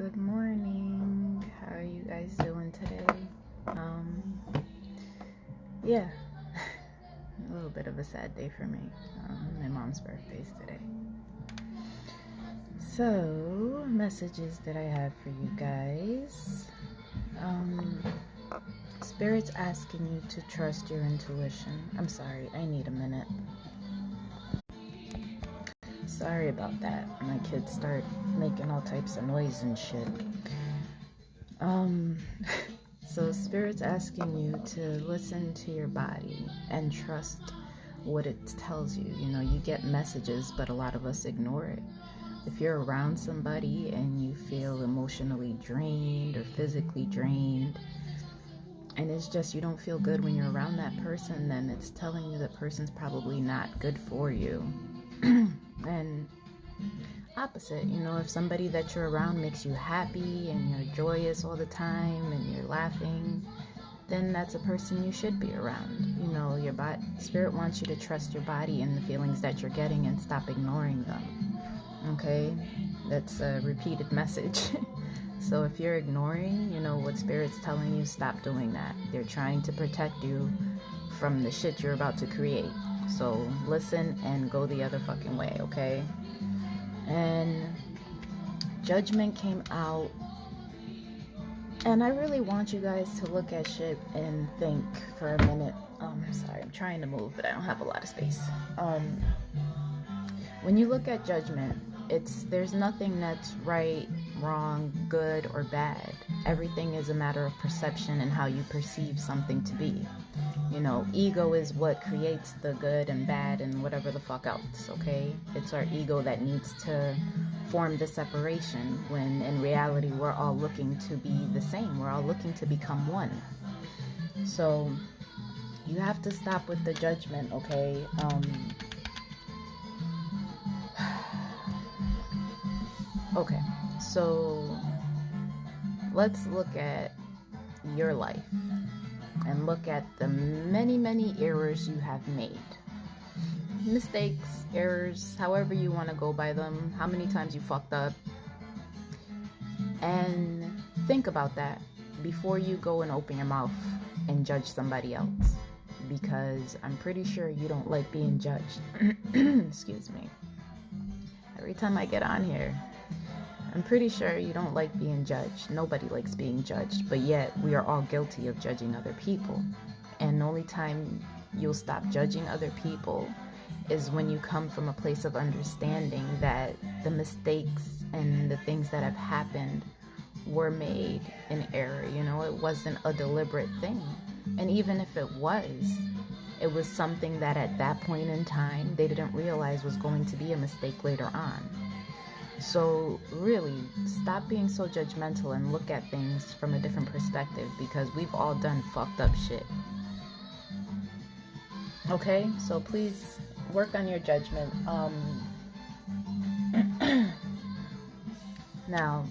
Good morning. How are you guys doing today? Um, yeah, a little bit of a sad day for me. My mom's birthday's today. So, messages that I have for you guys. Spirit's asking you to trust your intuition. I'm sorry, I need a minute. Sorry about that. My kids start making all types of noise and shit. So Spirit's asking you to listen to your body and trust what it tells you. You know, you get messages, but a lot of us ignore it. If you're around somebody and you feel emotionally drained or physically drained, and it's just you don't feel good when you're around that person, then it's telling you that person's probably not good for you. And opposite, you know, if somebody that you're around makes you happy and you're joyous all the time and you're laughing, then that's a person you should be around. You know, your body, Spirit wants you to trust your body and the feelings that you're getting and stop ignoring them. Okay, that's a repeated message. So if you're ignoring, you know, what Spirit's telling you, stop doing that. They're trying to protect you from the shit you're about to create. So listen and go the other fucking way, okay? And Judgment came out, and I really want you guys to look at shit and think for a minute. Sorry, I'm trying to move, but I don't have a lot of space. When you look at Judgment, there's nothing that's right, wrong, good, or bad. Everything is a matter of perception and how you perceive something to be. You know, ego is what creates the good and bad and whatever the fuck else, okay? It's our ego that needs to form the separation when in reality we're all looking to be the same. We're all looking to become one. So you have to stop with the judgment, okay? Okay, so let's look at your life and look at the many, many errors you have made. Mistakes, errors, however you want to go by them, how many times you fucked up. And think about that before you go and open your mouth and judge somebody else. Because I'm pretty sure you don't like being judged. Excuse me. Every time I get on here, I'm pretty sure you don't like being judged. Nobody likes being judged, but yet we are all guilty of judging other people. And the only time you'll stop judging other people is when you come from a place of understanding that the mistakes and the things that have happened were made in error. You know, it wasn't a deliberate thing. And even if it was something that at that point in time they didn't realize was going to be a mistake later on. So really, stop being so judgmental and look at things from a different perspective, because we've all done fucked up shit. Okay, so please work on your judgment. Now,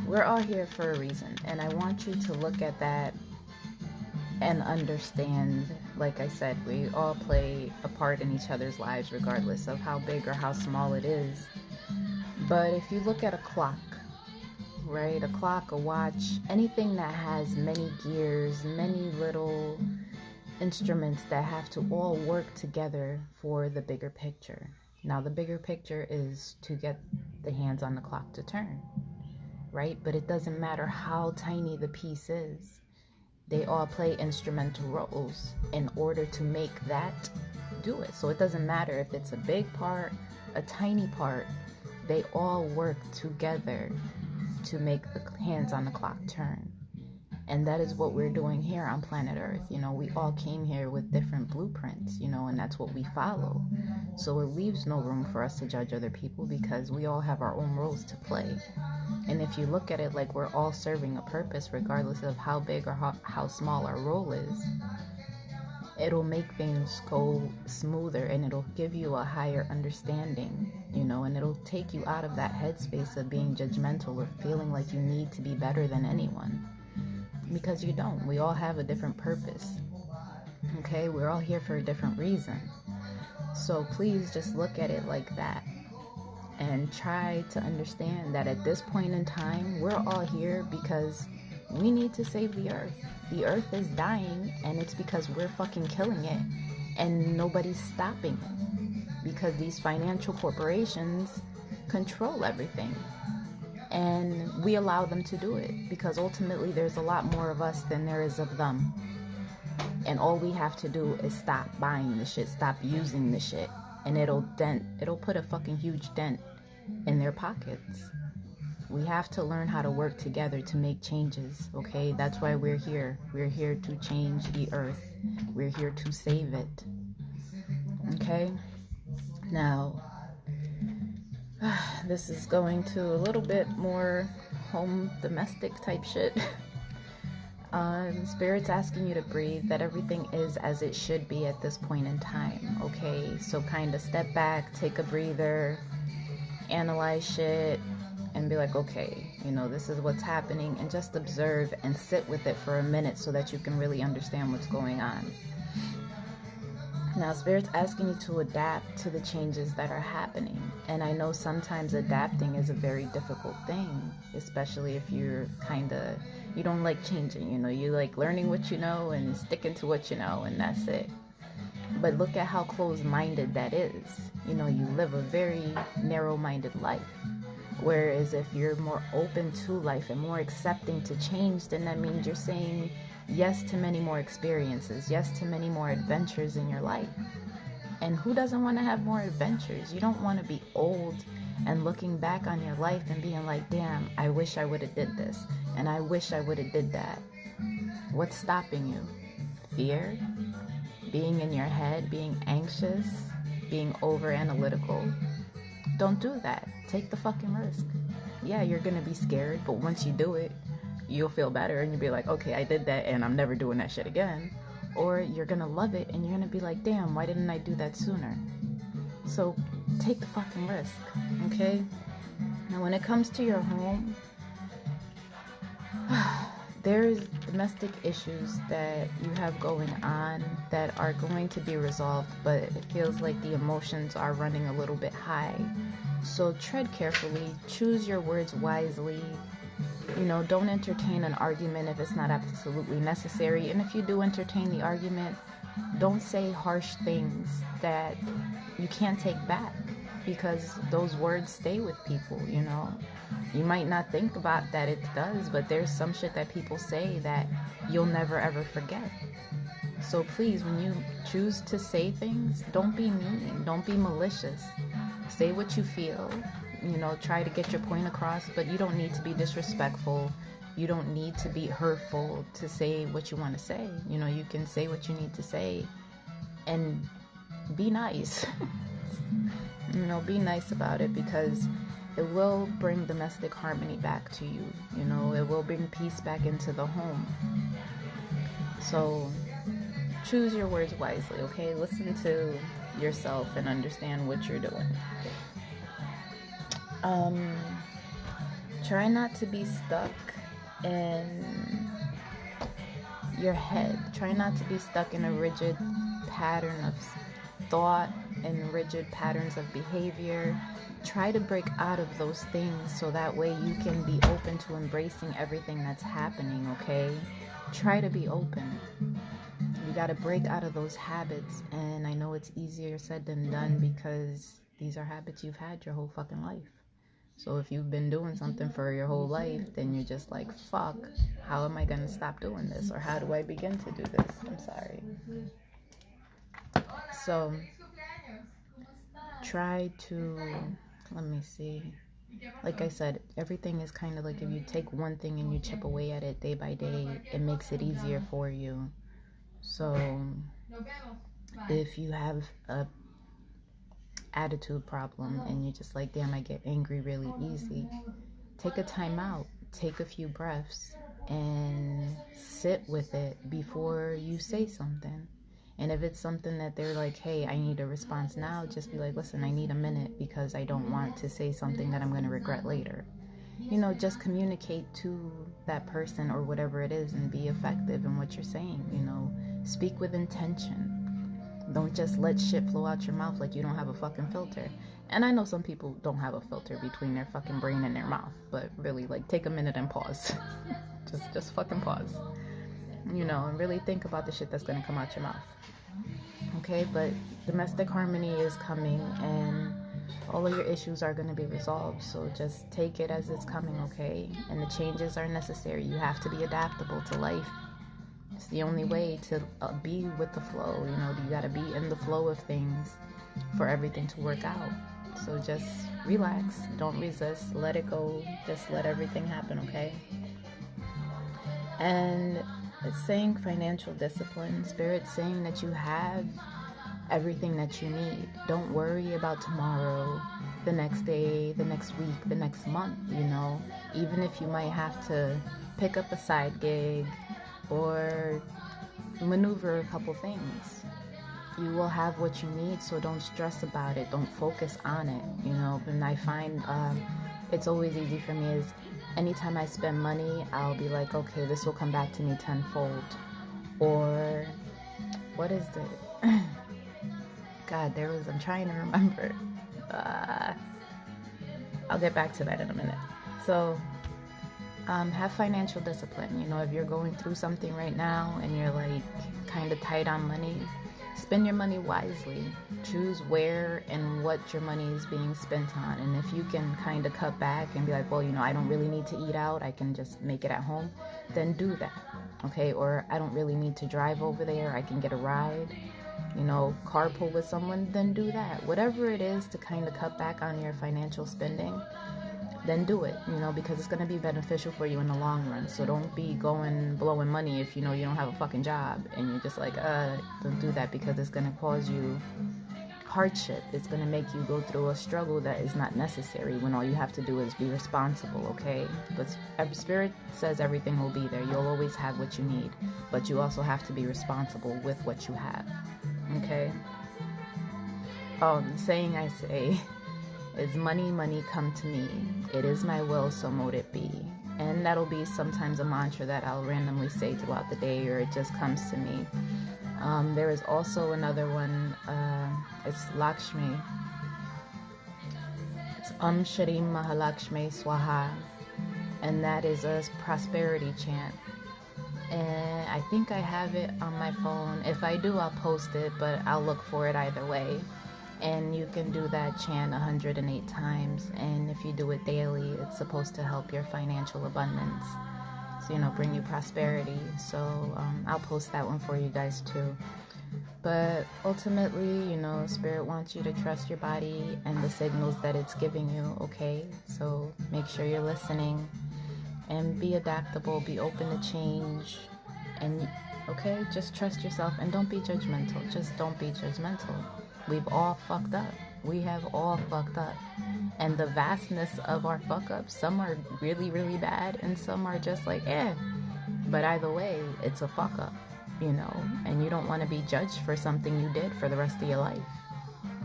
we're all here for a reason, and I want you to look at that and understand, like I said, we all play a part in each other's lives regardless of how big or how small it is. But if you look at a clock, right, a clock, a watch, anything that has many gears, many little instruments that have to all work together for the bigger picture. Now the bigger picture is to get the hands on the clock to turn, right? But it doesn't matter how tiny the piece is. They all play instrumental roles in order to make that do it. So it doesn't matter if it's a big part, a tiny part, they all work together to make the hands on the clock turn. And that is what we're doing here on planet Earth. You know, we all came here with different blueprints, you know, and that's what we follow. So it leaves no room for us to judge other people because we all have our own roles to play. And if you look at it like we're all serving a purpose, regardless of how big or how small our role is, it'll make things go smoother and it'll give you a higher understanding, you know, and it'll take you out of that headspace of being judgmental or feeling like you need to be better than anyone. Because you don't. We all have a different purpose. Okay? We're all here for a different reason. So please just look at it like that. and try to understand that at this point in time, we're all here because we need to save the earth. The earth is dying, and it's because we're fucking killing it, and nobody's stopping it because these financial corporations control everything, and we allow them to do it because ultimately there's a lot more of us than there is of them, and all we have to do is stop buying the shit, stop using the shit, and it'll put a fucking huge dent in their pockets. We have to learn how to work together to make changes, okay? That's why we're here. We're here to change the earth. We're here to save it, okay? Now, this is going to a little bit more home domestic type shit. Spirit's asking you to breathe, that everything is as it should be at this point in time, okay? So kind of step back, take a breather, analyze shit, and be like, okay, you know, this is what's happening, and just observe and sit with it for a minute so that you can really understand what's going on. Now, Spirit's asking you to adapt to the changes that are happening. And I know sometimes adapting is a very difficult thing, especially if you're you don't like changing, you know, you like learning what you know and sticking to what you know, and that's it. But look at how closed-minded that is. You know, you live a very narrow-minded life. Whereas if you're more open to life and more accepting to change, then that means you're saying yes to many more experiences, yes to many more adventures in your life. And who doesn't want to have more adventures? You don't want to be old and looking back on your life and being like, damn, I wish I would have did this, and I wish I would have did that. What's stopping you? Fear? Being in your head? Being anxious? Being over analytical? Don't do that. Take the fucking risk. Yeah, you're gonna be scared, but once you do it, you'll feel better and you'll be like, okay, I did that and I'm never doing that shit again. Or you're gonna love it and you're gonna be like, damn, why didn't I do that sooner? So take the fucking risk, okay? Now when it comes to your home, there's domestic issues that you have going on that are going to be resolved, but it feels like the emotions are running a little bit high. So tread carefully, choose your words wisely. You know, don't entertain an argument if it's not absolutely necessary. And if you do entertain the argument, don't say harsh things that you can't take back, because those words stay with people, you know. You might not think about that it does, but there's some shit that people say that you'll never ever forget. So please, when you choose to say things, don't be mean, don't be malicious. Say what you feel, you know, try to get your point across, but you don't need to be disrespectful. You don't need to be hurtful to say what you want to say. You know, you can say what you need to say and be nice. You know, be nice about it, because it will bring domestic harmony back to you. You know, it will bring peace back into the home. So choose your words wisely, okay? Listen to yourself and understand what you're doing. Try not to be stuck in your head. Try not to be stuck in a rigid pattern of thought and rigid patterns of behavior. Try to break out of those things so that way you can be open to embracing everything that's happening, okay? Try to be open. You got to break out of those habits, and I know it's easier said than done because these are habits you've had your whole fucking life. So if you've been doing something for your whole life, then you're just like, fuck, how am I going to stop doing this? Or how do I begin to do this? I'm sorry. So try to, let me see. Like I said, everything is kind of like if you take one thing and you chip away at it day by day, it makes it easier for you. So if you have a attitude problem and you're just like, damn, I get angry really easy, take a time out, take a few breaths and sit with it before you say something. And if it's something that they're like, hey, I need a response now, just be like, listen, I need a minute because I don't want to say something that I'm going to regret later. You know, just communicate to that person or whatever it is and be effective in what you're saying. You know, speak with intention. Don't just let shit flow out your mouth like you don't have a fucking filter. And I know some people don't have a filter between their fucking brain and their mouth, but really, like, take a minute and pause. just fucking pause. You know, and really think about the shit that's gonna come out your mouth. Okay, but domestic harmony is coming, and all of your issues are going to be resolved. So just take it as it's coming, okay? And the changes are necessary. You have to be adaptable to life. It's the only way to be with the flow. You know, you got to be in the flow of things for everything to work out. So just relax. Don't resist. Let it go. Just let everything happen, okay? And it's saying financial discipline. Spirit's saying that you have everything that you need. Don't worry about tomorrow, the next day, the next week, the next month, you know. Even if you might have to pick up a side gig or maneuver a couple things, you will have what you need, so don't stress about it. Don't focus on it, you know. And I find it's always easy for me is anytime I spend money, I'll be like, okay, this will come back to me tenfold. Or what is it? God, I'm trying to remember. I'll get back to that in a minute. So, have financial discipline. You know, if you're going through something right now and you're like kind of tight on money, spend your money wisely. Choose where and what your money is being spent on. And if you can kind of cut back and be like, well, you know, I don't really need to eat out, I can just make it at home, then do that. Okay? Or I don't really need to drive over there, I can get a ride. You know, carpool with someone, then do that. Whatever it is to kind of cut back on your financial spending, then do it, you know, because it's going to be beneficial for you in the long run. So don't be blowing money if you know you don't have a fucking job and you're just like, don't do that, because it's going to cause you hardship. It's going to make you go through a struggle that is not necessary when all you have to do is be responsible, okay? But Spirit says everything will be there. You'll always have what you need, but you also have to be responsible with what you have, okay? The saying I say is money come to me. It is my will, so mote it be. And that'll be sometimes a mantra that I'll randomly say throughout the day, or it just comes to me. There is also another one, it's Lakshmi. It's Shri Mahalakshmi Swaha, and that is a prosperity chant. And I think I have it on my phone. If I do, I'll post it, but I'll look for it either way. And you can do that chant 108 times, and if you do it daily, it's supposed to help your financial abundance. So, you know, bring you prosperity. So I'll post that one for you guys too. But ultimately, you know, Spirit wants you to trust your body and the signals that it's giving you, okay? So make sure you're listening and be adaptable, be open to change, and, okay, just trust yourself and don't be judgmental. Just don't be judgmental. We've all fucked up. We have all fucked up. And the vastness of our fuck-ups, some are really, really bad, and some are just like, But either way, it's a fuck-up, you know? And you don't want to be judged for something you did for the rest of your life,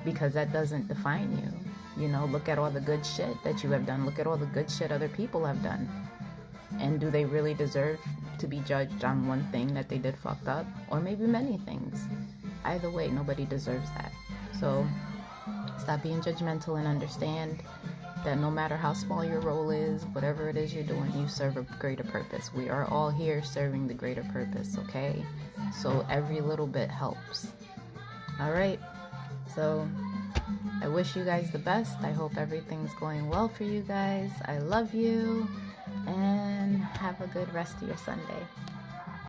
because that doesn't define you. You know, look at all the good shit that you have done. Look at all the good shit other people have done. And do they really deserve to be judged on one thing that they did fucked up? Or maybe many things. Either way, nobody deserves that. So stop being judgmental and understand that no matter how small your role is, whatever it is you're doing, you serve a greater purpose. We are all here serving the greater purpose, okay? So every little bit helps. All right? So I wish you guys the best. I hope everything's going well for you guys. I love you, and have a good rest of your Sunday.